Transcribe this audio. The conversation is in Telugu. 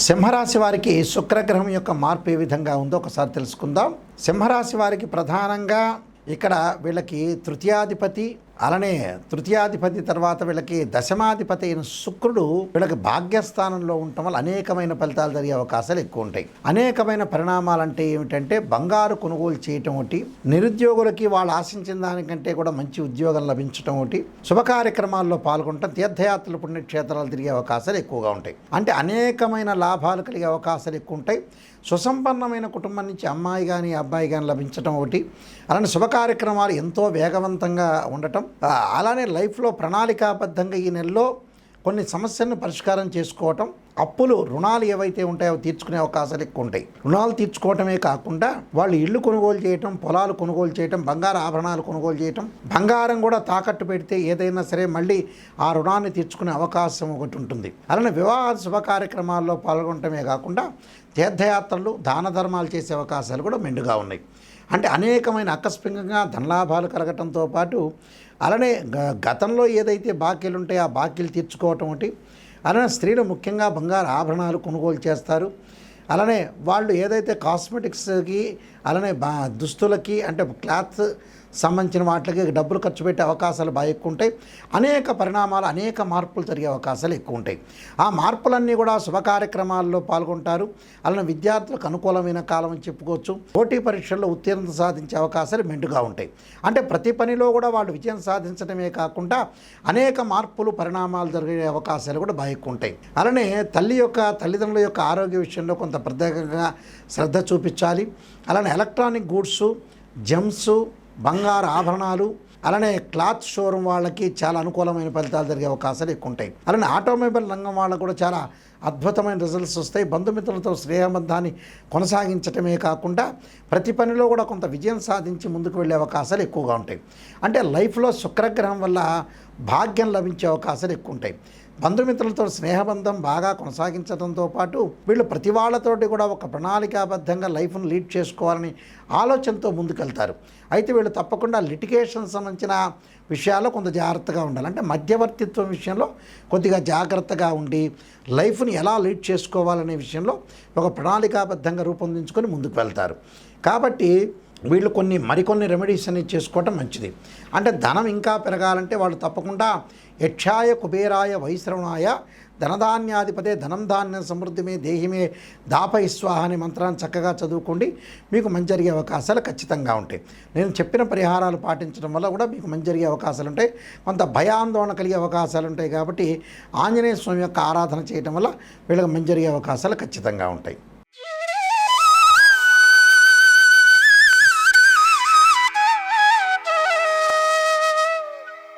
సింహరాశి వారికి శుక్రగ్రహం యొక్క మార్పు ఏ విధంగా ఉందో ఒకసారి తెలుసుకుందాం. సింహరాశి వారికి ప్రధానంగా ఇక్కడ వీళ్ళకి తృతీయాధిపతి, అలానే తృతీయాధిపతి తర్వాత వీళ్ళకి దశమాధిపతి అయిన శుక్రుడు వీళ్ళకి భాగ్యస్థానంలో ఉండటం వల్ల అనేకమైన ఫలితాలు జరిగే అవకాశాలు ఎక్కువ ఉంటాయి. అనేకమైన పరిణామాలు అంటే ఏమిటంటే బంగారు కొనుగోలు చేయటం ఒకటి, నిరుద్యోగులకి వాళ్ళు ఆశించిన దానికంటే కూడా మంచి ఉద్యోగం లభించడం ఒకటి, శుభ కార్యక్రమాల్లో పాల్గొనటం, తీర్థయాత్రలు పుణ్యక్షేత్రాలు తిరిగే అవకాశాలు ఎక్కువగా ఉంటాయి. అంటే అనేకమైన లాభాలు కలిగే అవకాశాలు ఎక్కువ ఉంటాయి. సుసంపన్నమైన కుటుంబం నుంచి అమ్మాయి కానీ అబ్బాయి కానీ లభించడం ఒకటి, అలానే శుభ కార్యక్రమాలు ఎంతో వేగవంతంగా ఉండటం, అలానే లైఫ్లో ప్రణాళికాబద్ధంగా ఈ నెలలో కొన్ని సమస్యలను పరిష్కారం చేసుకోవటం, అప్పులు రుణాలు ఏవైతే ఉంటాయో తీర్చుకునే అవకాశాలు ఎక్కువ ఉంటాయి. రుణాలు తీర్చుకోవటమే కాకుండా వాళ్ళు ఇళ్ళు కొనుగోలు చేయటం, పొలాలు కొనుగోలు చేయటం, బంగారు ఆభరణాలు కొనుగోలు చేయటం, బంగారం కూడా తాకట్టు పెడితే ఏదైనా సరే మళ్ళీ ఆ రుణాన్ని తీర్చుకునే అవకాశం ఒకటి ఉంటుంది. అలానే వివాహ శుభ కార్యక్రమాల్లో పాల్గొనటమే కాకుండా తీర్థయాత్రలు దాన ధర్మాలు చేసే అవకాశాలు కూడా మెండుగా ఉన్నాయి. అంటే అనేకమైన ఆకస్మికంగా ధనలాభాలు కలగటంతో పాటు అలానే గతంలో ఏదైతే బాకీలు ఉంటాయో ఆ బాకీలు తీర్చుకోవటం ఒకటి, అలానే స్త్రీలు ముఖ్యంగా బంగారు ఆభరణాలు కొనుగోలు చేస్తారు. అలానే వాళ్ళు ఏదైతే కాస్మెటిక్స్కి అలానే దుస్తులకి అంటే క్లాత్ సంబంధించిన వాటికి డబ్బులు ఖర్చు పెట్టే అవకాశాలు బాగా ఎక్కువ ఉంటాయి. అనేక పరిణామాలు, అనేక మార్పులు జరిగే అవకాశాలు ఎక్కువ ఉంటాయి. ఆ మార్పులన్నీ కూడా శుభ కార్యక్రమాల్లో పాల్గొంటారు. అలానే విద్యార్థులకు అనుకూలమైన కాలం అని చెప్పుకోవచ్చు. పోటీ పరీక్షల్లో ఉత్తీర్ణత సాధించే అవకాశాలు మెండుగా ఉంటాయి. అంటే ప్రతి పనిలో కూడా వాళ్ళు విజయం సాధించడమే కాకుండా అనేక మార్పులు, పరిణామాలు జరిగే అవకాశాలు కూడా బాగా ఎక్కువ ఉంటాయి. అలానే తల్లిదండ్రుల యొక్క ఆరోగ్య విషయంలో కొంత ప్రత్యేకంగా శ్రద్ధ చూపించాలి. అలానే ఎలక్ట్రానిక్ గూడ్స్, జెమ్స్, బంగారు ఆభరణాలు, అలానే క్లాత్ షోరూమ్ వాళ్ళకి చాలా అనుకూలమైన ఫలితాలు జరిగే అవకాశాలు ఎక్కువ ఉంటాయి. అలానే ఆటోమొబైల్ రంగం వాళ్ళకు కూడా చాలా అద్భుతమైన రిజల్ట్స్ వస్తాయి. బంధుమిత్రులతో స్నేహబంధాన్ని కొనసాగించటమే కాకుండా ప్రతి పనిలో కూడా కొంత విజయం సాధించి ముందుకు వెళ్ళే అవకాశాలు ఎక్కువగా ఉంటాయి. అంటే లైఫ్లో శుక్రగ్రహం వల్ల భాగ్యం లభించే అవకాశాలు ఎక్కువ ఉంటాయి. బంధుమిత్రులతో స్నేహబంధం బాగా కొనసాగించడంతో పాటు వీళ్ళు ప్రతి వాళ్ళతోటి కూడా ఒక ప్రణాళికాబద్ధంగా లైఫ్ను లీడ్ చేసుకోవాలని ఆలోచనతో ముందుకెళ్తారు. అయితే వీళ్ళు తప్పకుండా లిటిగేషన్ సంబంధించిన విషయాల్లో కొంత జాగ్రత్తగా ఉండాలి. అంటే మధ్యవర్తిత్వం విషయంలో కొద్దిగా జాగ్రత్తగా ఉండి లైఫ్ని ఎలా లీడ్ చేసుకోవాలనే విషయంలో ఒక ప్రణాళికాబద్ధంగా రూపొందించుకొని ముందుకు వెళ్తారు. కాబట్టి వీళ్ళు మరికొన్ని రెమెడీస్ అనేవి చేసుకోవటం మంచిది. అంటే ధనం ఇంకా పెరగాలంటే వాళ్ళు తప్పకుండా యక్షాయ కుబేరాయ వైశ్రవణాయ ధనధాన్యాధిపతే ధనం ధాన్య సమృద్ధిమే దేహిమే దాపయిస్వాహ అనే మంత్రాన్ని చక్కగా చదువుకోండి. మీకు మంచి జరిగే అవకాశాలు ఖచ్చితంగా ఉంటాయి. నేను చెప్పిన పరిహారాలు పాటించడం వల్ల కూడా మీకు మంచి జరిగే అవకాశాలు ఉంటాయి. కొంత భయాందోళన కలిగే అవకాశాలు ఉంటాయి. కాబట్టి ఆంజనేయ స్వామి యొక్క ఆరాధన చేయడం వల్ల వీళ్ళకి మంచి జరిగే అవకాశాలు ఖచ్చితంగా ఉంటాయి.